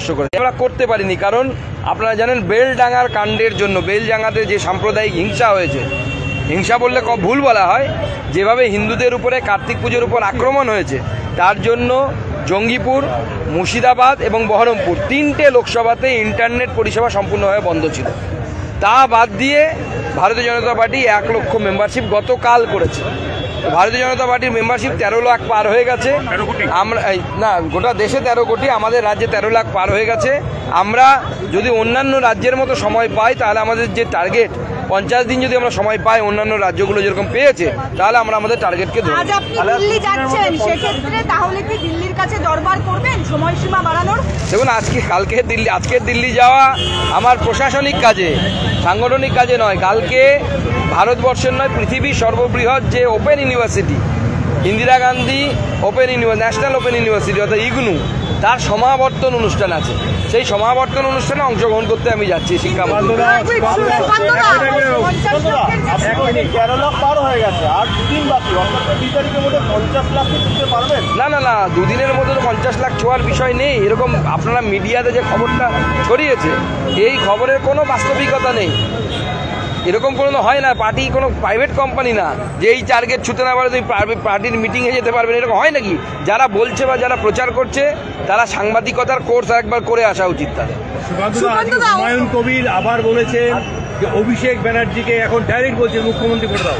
পরামর্শ করেছে, আমরা করতে পারিনি। কারণ আপনারা জানেন বেলডাঙ্গার কাণ্ডের জন্য, বেলডাঙ্গাতে যে সাম্প্রদায়িক হিংসা হয়েছে, হিংসা বললে ভুল বলা হয়, যেভাবে হিন্দুদের উপরে কার্তিক পুজোর উপর আক্রমণ হয়েছে, তার জন্য জঙ্গিপুর, মুর্শিদাবাদ এবং বহরমপুর 3টে লোকসভাতে ইন্টারনেট পরিষেবা সম্পূর্ণভাবে বন্ধ ছিল। তা বাদ দিয়ে ভারতীয় জনতা পার্টি 1 লক্ষ মেম্বারশিপ গতকাল করেছে। ভারতীয় জনতা পার্টির মেম্বারশিপ 13 লাখ পার হয়ে গেছে। আমরা না, গোটা দেশে 13 কোটি, আমাদের রাজ্যে 13 লাখ পার হয়ে গেছে। আমরা যদি অন্যান্য রাজ্যের মতো সময় পাই, তাহলে আমাদের যে টার্গেট 50 দিন যদি আমরা সময় পাই অন্যান্য রাজ্যগুলো যেরকম পেয়েছে, তাহলে আমরা আমাদের টার্গেটকে ধরব। আজ আপনি দিল্লি যাচ্ছেন, সেক্ষেত্রে তাহলে কি দিল্লির কাছে দরবার করবেন সময়সীমা বাড়ানোর? দেখুন, আজকের দিল্লি যাওয়া আমার প্রশাসনিক কাজে, সাংগঠনিক কাজে নয়। কালকে ভারতবর্ষের নয়, পৃথিবীর সর্ববৃহৎ যে open university, Indira Gandhi national open university অর্থাৎ ইগনু, তার সমাবর্তন অনুষ্ঠান আছে। সেই সমাবর্তন অনুষ্ঠানে অংশগ্রহণ করতে আমি যাচ্ছি শিক্ষামন্ত্রী। না না না, 2 দিনের মধ্যে তো 50 লাখ ছোঁয়ার বিষয় নেই। এরকম আপনারা মিডিয়াতে যে খবরটা ছড়িয়েছে, এই খবরের কোনো বাস্তবিকতা নেই। এরকম কোনো হয় না, পার্টি কোনো প্রাইভেট কোম্পানি না যে এই টার্গেট ছুতে না পারে তুমি পার্টির মিটিংয়ে যেতে পারবেন, এরকম হয় নাকি? যারা বলছে বা যারা প্রচার করছে, তারা সাংবাদিকতার কোর্স একবার করে আসা উচিত তাদের। হুমায়ুন কবির আবার বলেছেন যে অভিষেক ব্যানার্জিকে এখন ডাইরেক্ট বলছে মুখ্যমন্ত্রী করে দাও,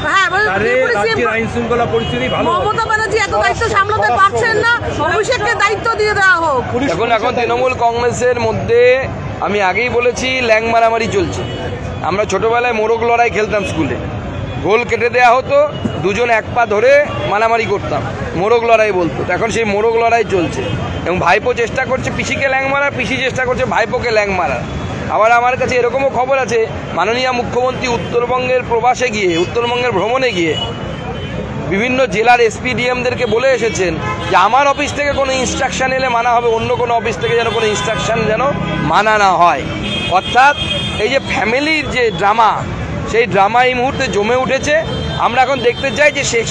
রাজ্যের আইন শৃঙ্খলা পরিস্থিতি ভালো। মমতা ব্যানার্জি এত দায়িত্ব সামলাতে পারছেন না, অভিষেককে দায়িত্ব দিয়ে দেওয়া হোক। এখন তৃণমূল কংগ্রেসের মধ্যে আমি আগেই বলেছি, ল্যাং মারামারি চলছে। আমরা ছোটবেলায় মোরগ লড়াই খেলতাম স্কুলে, গোল কেটে দেওয়া হতো, দুজন 1 পা ধরে মারামারি করতাম, মোরগ লড়াই বলতো। এখন সেই মোরগ লড়াই চলছে এবং ভাইপো চেষ্টা করছে পিসিকে ল্যাং মারার, পিসি চেষ্টা করছে ভাইপোকে ল্যাং মারার। আবার আমার কাছে এরকমও খবর আছে, মাননীয় মুখ্যমন্ত্রী উত্তরবঙ্গের প্রবাসে গিয়ে, উত্তরবঙ্গের ভ্রমণে গিয়ে বিভিন্ন জেলার এসপিডিএমদেরকে বলে এসেছেন যে আমার অফিস থেকে কোনো ইনস্ট্রাকশন এলে মানা হবে, অন্য কোনো অফিস থেকে যেন কোনো ইনস্ট্রাকশন যেন মানা না হয়। অর্থাৎ এই যে ফ্যামিলির যে ড্রামা, সেই ড্রামা এই মুহূর্তে জমে উঠেছে। আমরা এখন দেখতে চাই যে শেখ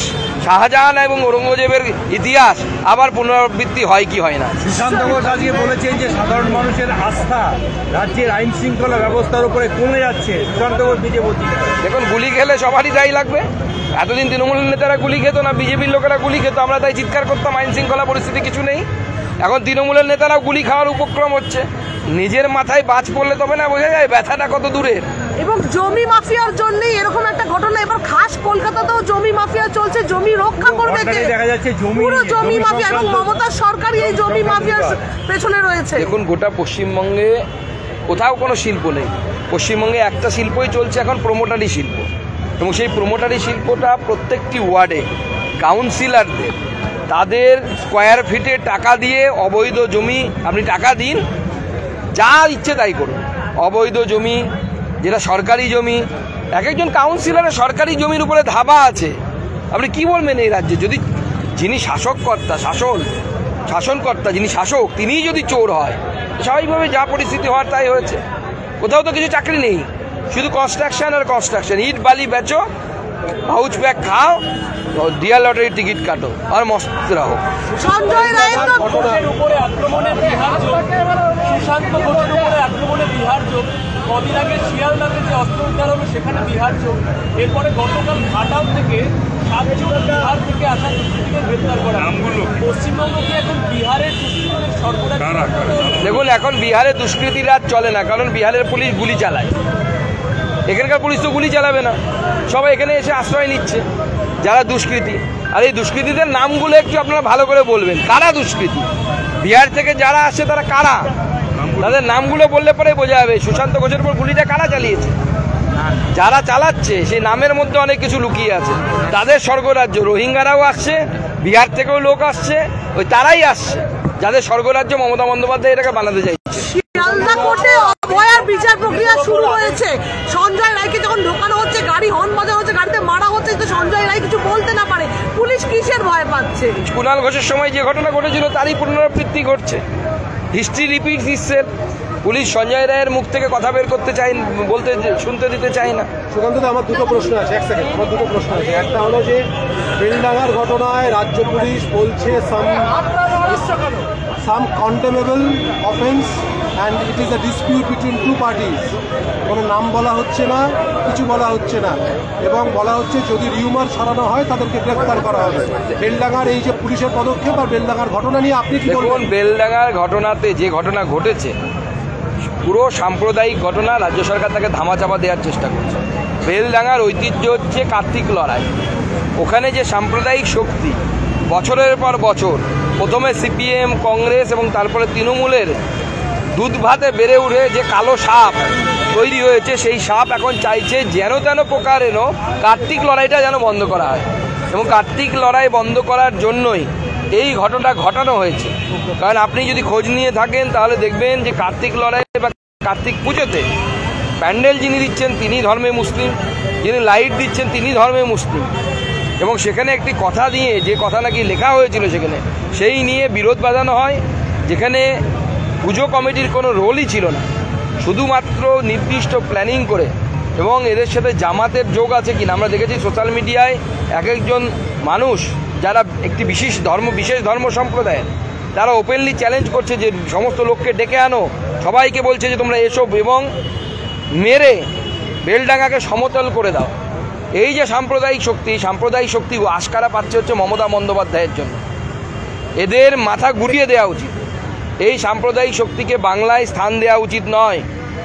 শাহজাহান এবং ঔরঙ্গজেবের ইতিহাস আবার পুনরাবৃত্তি হয় কি হয় না। সুশান্ত ঘোষ আজকে বলেছেন যে সাধারণ মানুষের আস্থা রাজ্যের আইন শৃঙ্খলা ব্যবস্থার উপরে কমে যাচ্ছে। সুশান্ত ঘোষ নিজে বলছেন, দেখুন, গুলি খেলে সবারই দায়ী লাগবে। এতদিন তৃণমূলের নেতারা গুলি খেত না, বিজেপির লোকেরা গুলি খেত, আমরা তাই চিৎকার করতাম আইন শৃঙ্খলা পরিস্থিতি কিছু নেই। এখন তৃণমূলের নেতারাও গুলি খাওয়ার উপক্রম হচ্ছে। নিজের মাথায় বাজ পড়লে তবে না বোঝা যায় ব্যথাটা কত দূরের। এবং জমি মাফিয়ার জন্যই এরকম একটা ঘটনা। এবার খাস কলকাতাতেও জমি মাফিয়া চলছে, জমি রক্ষা করবে কে? দেখা যাচ্ছে পুরো জমি মাফিয়া, এবং মমতার সরকারই এই জমি মাফিয়ার পেছনে রয়েছে। দেখুন, গোটা পশ্চিমবঙ্গে কোথাও কোনো শিল্প নেই। পশ্চিমবঙ্গে একটা শিল্পই চলছে এখন, প্রমোটারি শিল্প। এবং সেই প্রমোটারি শিল্পটা প্রত্যেকটি ওয়ার্ডে কাউন্সিলরদের তাদের স্কোয়ার ফিটে টাকা দিয়ে অবৈধ জমি, আপনি টাকা দিন, যা ইচ্ছে তাই করুন। অবৈধ জমি, যেটা সরকারি জমি, এক একজন কাউন্সিলরের সরকারি জমির উপরে ধাবা আছে। আপনি কি বলবেন এই রাজ্যে? যদি যিনি শাসনকর্তা, যিনি শাসক, তিনিই যদি চোর হয়, স্বাভাবিকভাবে যা পরিস্থিতি হওয়ার তাই হয়েছে। কোথাও তো কিছু চাকরি নেই, শুধু কনস্ট্রাকশন আর কনস্ট্রাকশন। ইট বালি বেচো, পাউচ ব্যাগ খাও, ডিয়ার লটারির টিকিট কাটো আর মস্ত রাখো। সঞ্জয় রায়ের উপরে আক্রমণে সুশান্ত ঘোষের উপরে আক্রমণে বিহার যোগ, কদিন আগে শিয়ালদাতে যে অস্ত্র উদ্ধার হবে সেখানে বিহার যোগ, এরপরে গতকাল ঘাটাল থেকে 7 জন বিহার থেকে আসা দুষ্কৃতীকে গ্রেপ্তার করা। পশ্চিমবঙ্গকে এখন বিহারের দুষ্কৃতীদের সরবরাহ। দেখুন, এখন বিহারে দুষ্কৃতিরা চলে না, কারণ বিহারের পুলিশ গুলি চালায়। এখানকার পুলিশ তো গুলি চালাবে না, সবাই এখানে এসে আশ্রয় নিচ্ছে যারা দুষ্কৃতী। আর এই দুষ্কৃতীদের নামগুলো একটু আপনারা ভালো করে বলবেন, কারা দুষ্কৃতী, বিহার থেকে যারা আসছে তারা কারা, তাদের নামগুলো বললে পরে বোঝা যাবে সুশান্ত ঘোষের উপর গুলিটা কারা চালিয়েছে। যারা চালাচ্ছে সেই নামের মধ্যে অনেক কিছু লুকিয়ে আছে। তাদের স্বর্গরাজ্য, রোহিঙ্গারাও আসছে, বিহার থেকেও লোক আসছে, ওই তারাই আসছে যাদের স্বর্গরাজ্য মমতা বন্দ্যোপাধ্যায় এটাকে বানাতে চাইছে। শিয়ালদা কোর্টে অভয়ার বিচার প্রক্রিয়া শুরু হয়েছে। সঞ্জয় রায়কে যখন ঢোকানো হচ্ছে, গাড়ি হর্ন বাজানো হচ্ছে, গাড়িতে মারা হচ্ছে, তো সঞ্জয় রায় কিছু বলতে না পারে, পুলিশ কিসের ভয় পাচ্ছে? কুণাল ঘোষের সময় যে ঘটনা ঘটেছিল তারই পুনরাবৃত্তি ঘটছে। History repeats itself. Police Sanjay রায়ের মুখ থেকে কথা বের করতে চাই, বলতে শুনতে দিতে চাই না। সুকান্ত, আমার দুটো প্রশ্ন আছে, এক সেকেন্ড, আমার দুটো প্রশ্ন আছে। একটা হলো যে বেলডাঙ্গার ঘটনায় রাজ্য পুলিশ বলছে some condemnable offence and it is a dispute between two parties. কোনো নাম বলা হচ্ছে না, কিছু বলা হচ্ছে না, এবং বলা হচ্ছে যদি রিউমার ছড়ানো হয় তাদেরকে গ্রেফতার করা হবে। বেলডাঙ্গার এই যে পুলিশের পদক্ষেপ আর বেলডাঙ্গার ঘটনা নিয়ে আপনি কি বলবেন? বেলডাঙ্গার ঘটনাতে যে ঘটনা ঘটেছে পুরো সাম্প্রদায়িক ঘটনা, রাজ্য সরকার তাকে ধামাচাপা দেওয়ার চেষ্টা করছে। বেলডাঙ্গার ঐতিহ্য হচ্ছে কার্তিক লড়াই। ওখানে যে সাম্প্রদায়িক শক্তি বছরের পর বছর, প্রথমে সিপিএম, কংগ্রেস এবং তারপরে তৃণমূলের দুধ ভাতে বেড়ে উঠে যে কালো সাপ তৈরি হয়েছে, সেই সাপ এখন চাইছে যেন তেন প্রকারেণ কার্তিক লড়াইটা যেন বন্ধ করা হয়। এবং কার্তিক লড়াই বন্ধ করার জন্যই এই ঘটনা ঘটানো হয়েছে। কারণ আপনি যদি খোঁজ নিয়ে থাকেন তাহলে দেখবেন যে কার্তিক লড়াই বা কার্তিক পুজোতে প্যান্ডেল যিনি দিচ্ছেন তিনি ধর্মে মুসলিম, যিনি লাইট দিচ্ছেন তিনি ধর্মে মুসলিম, এবং সেখানে একটি কথা দিয়ে, যে কথা নাকি লেখা হয়েছিল সেখানে, সেই নিয়ে বিরোধ বাঁধানো হয়, যেখানে পুজো কমিটির কোনো রোলই ছিল না, শুধুমাত্র নির্দিষ্ট প্ল্যানিং করে। এবং এদের সাথে জামাতের যোগ আছে কিনা আমরা দেখেছি সোশ্যাল মিডিয়ায় এক একজন মানুষ যারা একটি বিশেষ ধর্ম সম্প্রদায়ের, তারা ওপেনলি চ্যালেঞ্জ করছে যে সমস্ত লোককে ডেকে আনো, সবাইকে বলছে যে তোমরা এসো এবং মেরে বেলডাঙ্গাকে সমতল করে দাও। এই যে সাম্প্রদায়িক শক্তি আশকারা পাচ্ছে হচ্ছে মমতা বন্দ্যোপাধ্যায়ের জন্য। এদের মাথা ঘুরিয়ে দেওয়া উচিত। এই সাম্প্রদায়িক শক্তিকে বাংলায় স্থান দেওয়া উচিত নয়,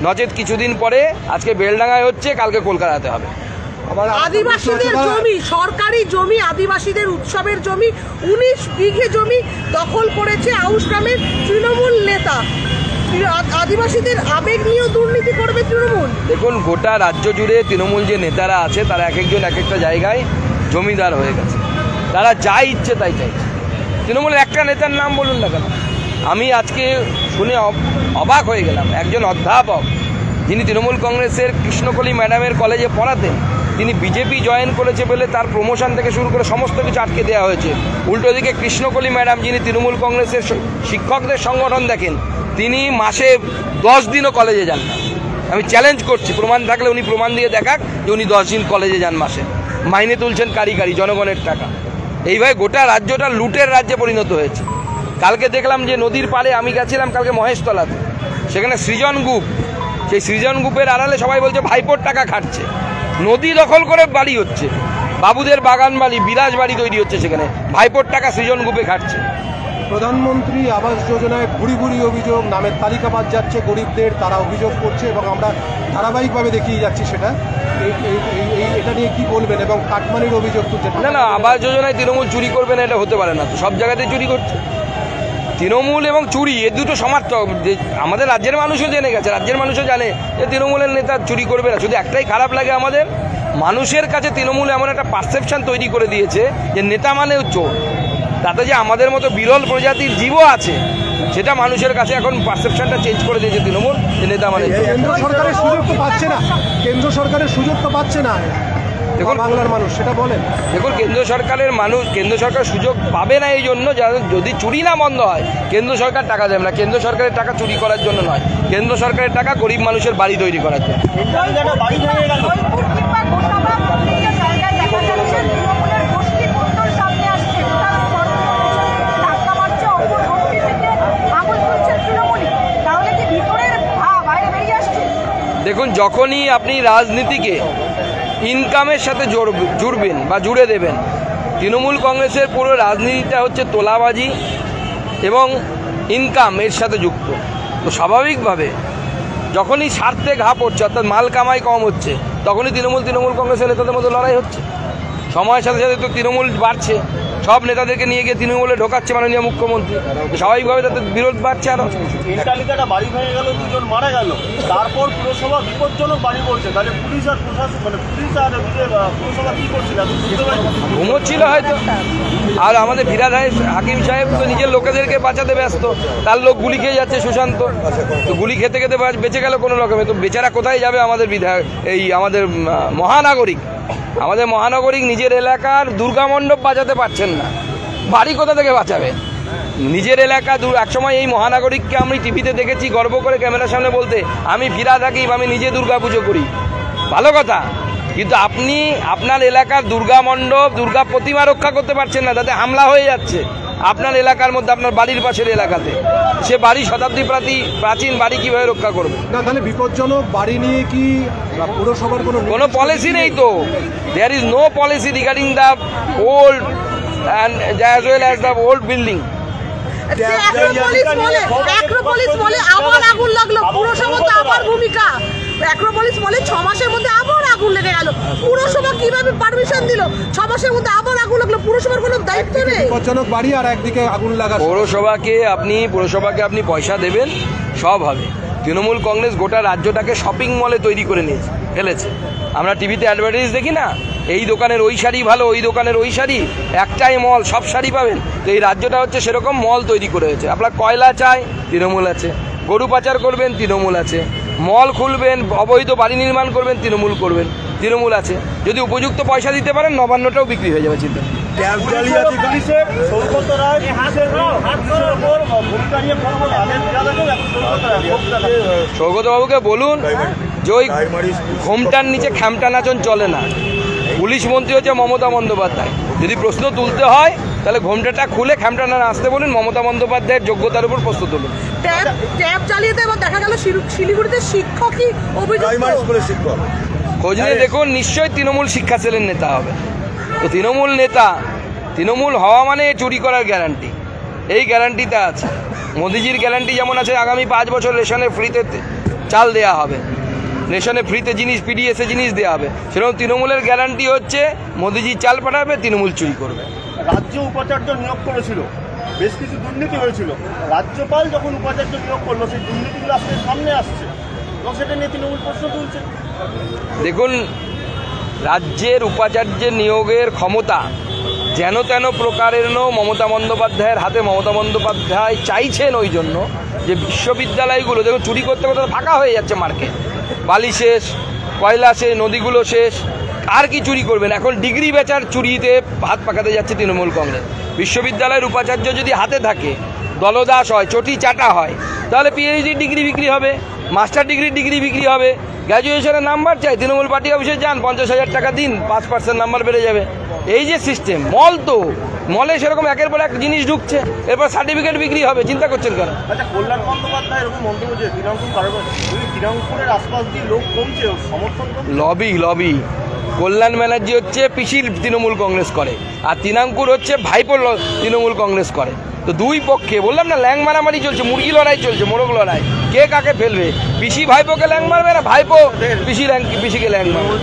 নচেত কিছুদিন পরে আজকে বেলডাঙ্গায় হচ্ছে, কালকে কলকাতাতে হবে। আদিবাসীদের জমি, সরকারি জমি, আদিবাসীদের উৎসবের জমি, 19 বিঘে জমি দখল করেছে আউশ গ্রামের তৃণমূল নেতা। আদিবাসীদের আবেগ নিয়েও দুর্নীতি করবে তৃণমূল। দেখুন, গোটা রাজ্য জুড়ে তৃণমূল যে নেতারা আছে তারা এক একজন এক একটা জায়গায় জমিদার হয়ে গেছে, তারা যা ইচ্ছে তাই চাইছে। তৃণমূলের একটা নেতার নাম বলুন না কেন। আমি আজকে শুনে অবাক হয়ে গেলাম, একজন অধ্যাপক যিনি তৃণমূল কংগ্রেসের কৃষ্ণকলি ম্যাডামের কলেজে পড়াতেন, তিনি বিজেপি জয়েন করেছে বলে তার প্রমোশন থেকে শুরু করে সমস্ত কিছু আটকে দেওয়া হয়েছে। উল্টো দিকে কৃষ্ণকলি ম্যাডাম, যিনি তৃণমূল কংগ্রেসের শিক্ষকদের সংগঠন দেখেন, তিনি মাসে 10 দিনও কলেজে যান না। আমি চ্যালেঞ্জ করছি, প্রমাণ থাকলে উনি প্রমাণ দিয়ে দেখাক যে উনি 10 দিন কলেজে যান মাসে, মাইনে তুলছেন কারি জনগণের টাকা। এইভাবে গোটা রাজ্যটা লুটের রাজ্যে পরিণত হয়েছে। কালকে দেখলাম যে নদীর পাড়ে, আমি গেছিলাম কালকে মহেশতলাতে, সেখানে সৃজন গ্রুপ, সেই সৃজন গ্রুপের আড়ালে সবাই বলছে ভাইপোর টাকা খাটছে, নদী দখল করে বাড়ি হচ্ছে, বাবুদের বাগান বাড়ি, বিরাজ বাড়ি তৈরি হচ্ছে, সেখানে ভাইপোর টাকা সৃজন গ্রুপে খাটছে। প্রধানমন্ত্রী আবাস যোজনায় ভুরি ভুরি অভিযোগ, নামের তালিকা বাদ যাচ্ছে গরিবদের, তারা অভিযোগ করছে এবং আমরা ধারাবাহিকভাবে দেখিয়ে যাচ্ছি সেটা। এটা নিয়ে কি বলবেন? এবং কাটমানির অভিযোগ তুলছে। না, আবাস যোজনায় তৃণমূল চুরি করবে না, এটা হতে পারে না। তো সব জায়গাতেই চুরি করছে তৃণমূল, এবং চুরি এ দুটো সমার্থক। আমাদের রাজ্যের মানুষও জেনে গেছে, রাজ্যের মানুষও জানে যে তৃণমূলের নেতা চুরি করবে না। শুধু একটাই খারাপ লাগে, আমাদের মানুষের কাছে তৃণমূল এমন একটা পারসেপশন তৈরি করে দিয়েছে যে নেতা মানে চোর। তাতে যে আমাদের মতো বিরল প্রজাতির জীবও আছে, সেটা মানুষের কাছে এখন পারসেপশনটা চেঞ্জ করে দিয়েছে তৃণমূল, যে নেতা মানে। কেন্দ্র সরকারের সুযোগ তো পাচ্ছে না, কেন্দ্র সরকারের সুযোগ তো পাচ্ছে না দেখুন বাংলার মানুষ, সেটা বলেন। দেখুন, কেন্দ্র সরকার সুযোগ পাবে না এই জন্য, যদি চুরি না বন্ধ হয় কেন্দ্র সরকার টাকা দেবে না। কেন্দ্র সরকারের টাকা চুরি করার জন্য নয়, কেন্দ্র সরকারের টাকা গরিব মানুষের বাড়ি তৈরি করার জন্য। দেখুন, যখনই আপনি রাজনীতিকে ইনকামের সাথে জুড়বেন বা জুড়ে দেবেন, তৃণমূল কংগ্রেসের পুরো রাজনীতিটা হচ্ছে তোলাবাজি এবং ইনকাম এর সাথে যুক্ত। তো স্বাভাবিকভাবে যখনই স্বার্থে ঘা পড়ছে, অর্থাৎ মাল কামাই কম হচ্ছে, তখনই তৃণমূল কংগ্রেসের নেতাদের মধ্যে লড়াই হচ্ছে। সময়ের সাথে সাথে তো তৃণমূল বাড়ছে, সব নেতাদেরকে নিয়ে গিয়ে তৃণমূলে ঢোকাচ্ছে মাননীয় মুখ্যমন্ত্রী, স্বাভাবিকভাবে তাদের বিরোধ বাড়ছে। আরো ইন্টালিকাটা বাড়ি ভেঙে গেল, 2 জন মারা গেল, তারপর পুরসভা বিপজ্জনক বাড়ি করছে, তাহলে পুলিশ আর প্রশাসন, মানে পুলিশ আর পুরসভা কি করছিল? ঘুমোচ্ছিল হয়তো। আর আমাদের ফিরাদ হাকিম সাহেব তো নিজের লোকেদেরকে বাঁচাতে ব্যস্ত, তার লোক গুলি খেয়ে যাচ্ছে সুশান্ত, তো গুলি খেতে খেতে বেঁচে গেল কোনো রকমে। তো বেচারা কোথায় যাবে আমাদের বিধায়ক, আমাদের মহানাগরিক নিজের এলাকার দুর্গা মণ্ডপ বাঁচাতে পারছেন না, বাড়ি কোথা থেকে বাঁচাবে? নিজের এলাকা একসময় এই মহানাগরিককে আমি টিভিতে দেখেছি গর্ব করে ক্যামেরার সামনে বলতে, আমি ফিরাদ হাকিম, আমি নিজে দুর্গা পুজো করি। ভালো কথা, কিন্তু আপনি আপনার এলাকার দুর্গা মণ্ডপ, দুর্গা প্রতিমা রক্ষা করতে পারছেন না, তাতে হামলা হয়ে যাচ্ছে। আপনার এলাকার মধ্যে, আপনার বাড়ির পাশের এলাকাতে, সে বাড়ি শতাব্দী প্রাচীন বাড়ি কিভাবে রক্ষা করবে? না, তাহলে বিপজ্জনক বাড়ি নিয়ে কি পুরসভার কোনো পলিসি নেই তো। There is no policy regarding the old and as well as the old building. Acropolis বলে আবার আগুন লাগলো, পুরসভা তো আবার ভূমিকা। অ্যাক্রোপলিস বলে 6 মাসের মধ্যে আবার আগুন লেগে গেল, পুরসভা কিভাবে পারমিশন দিল? 6 মাসের মধ্যে আবার আগুন লাগলো, পুরসভার কোনো দায়িত্ব নেই। বিপজ্জনক বাড়ি আর একদিকে আগুন লাগা। পুরসভাকে আপনি পয়সা দেবেন, সব হবে। তৃণমূল কংগ্রেস গোটা রাজ্যটাকে শপিং মলে তৈরি করে নিয়েছে, ফেলেছে। আমরা টিভিতে অ্যাডভার্টাইজ দেখি না, এই দোকানের ওই শাড়ি ভালো, ওই দোকানের ওই শাড়ি, একটাই মল, সব শাড়ি পাবেন। তো এই রাজ্যটা হচ্ছে সেরকম মল তৈরি করে হয়েছে। আপনার কয়লা চাই, তৃণমূল আছে। গরু পাচার করবেন, তৃণমূল আছে। মল খুলবেন, অবৈধ বাড়ি নির্মাণ করবেন, তৃণমূল আছে। যদি উপযুক্ত পয়সা দিতে পারেন, নবান্নটাও বিক্রি হয়ে যাবে। চিন্তা সৌগত বাবুকে বলুন যে ওই ঘোমটার নিচে খ্যামটা নাচন চলে না। পুলিশ মন্ত্রী হচ্ছে মমতা বন্দ্যোপাধ্যায়। যদি প্রশ্ন তুলতে হয় তাহলে ঘোমটাটা খুলে খ্যামটা না আসতে বলুন। মমতা বন্দ্যোপাধ্যায়ের যোগ্যতার উপর প্রশ্ন তুলুন। ট্যাব চালিয়ে দেয়, দেখা গেল শিলিগুড়িতে শিক্ষকই অভিযুক্ত। খোঁজ নিয়ে দেখুন, নিশ্চয়ই তৃণমূল শিক্ষা সেলের নেতা হবে। তো তৃণমূল হওয়া মানে চুরি করার গ্যারান্টি, এই গ্যারান্টিটা আছে। মোদিজির গ্যারান্টি যেমন আছে আগামী 5 বছর রেশনে ফ্রিতে চাল দেওয়া হবে, রেশনে ফ্রিতে জিনিস, পিডিএসে জিনিস দেওয়া হবে, সেরকম তৃণমূলের গ্যারান্টি হচ্ছে মোদিজি চাল পাঠাবে, তৃণমূল চুরি করবে। রাজ্য উপাচার্য নিয়োগ করেছিল, বেশ কিছু দুর্নীতি হয়েছিল। রাজ্যপাল যখন উপাচার্য নিয়োগ করলো, সেই দুর্নীতিগুলো আজকে সামনে আসছে এবং সেটা নিয়ে তৃণমূল প্রশ্ন তুলছে। দেখুন, রাজ্যের উপাচার্যের নিয়োগের ক্ষমতা যেন তেন প্রকারের মমতা বন্দ্যোপাধ্যায়ের হাতে। মমতা বন্দ্যোপাধ্যায় চাইছেন ওই জন্য যে বিশ্ববিদ্যালয়গুলো দেখুন চুরি করতে করতে ফাঁকা হয়ে যাচ্ছে মার্কেট। বালি শেষ, কয়লা শেষ, নদীগুলো শেষ, আর কি চুরি করবেন? এখন ডিগ্রি বেচার চুরিতে হাত পাকাতে যাচ্ছে তৃণমূল কংগ্রেস। বিশ্ববিদ্যালয়ের উপাচার্য যদি হাতে থাকে, দলদাস হয়, চটি চাটা হয়, তাহলে পিএইচডি ডিগ্রি বিক্রি হবে, মাস্টার ডিগ্রি বিক্রি হবে। গ্র্যাজুয়েশনের নাম্বার চাই, তৃণমূল পার্টি অফিসে যান, 50,000 টাকা দিন, 5% নাম্বার বেড়ে যাবে। এই যে সিস্টেম, মলে সেরকম একের পর এক জিনিস ঢুকছে, এরপর সার্টিফিকেট বিক্রি হবে। চিন্তা করছেন কেন? আচ্ছা, কল্যাণ বন্দ্যোপাধ্যায় এরকম মন্তব্য যে তৃণমূলের আশপাশ দিয়ে লোক কমছে, সমর্থন লবি। কল্যাণ ব্যানার্জি হচ্ছে পিসির তৃণমূল কংগ্রেস করে, আর তৃণাঙ্কুর হচ্ছে ভাইপোর তৃণমূল কংগ্রেস করে। তো দুই পক্ষে বললাম না, ল্যাং মারামারি চলছে, মুরগি লড়াই চলছে, মোরগ লড়াই। কে কাকে ফেলবে? পিসি ভাইপোকে ল্যাং মারবে না ভাইপো পিসিকে ল্যাং মারবে।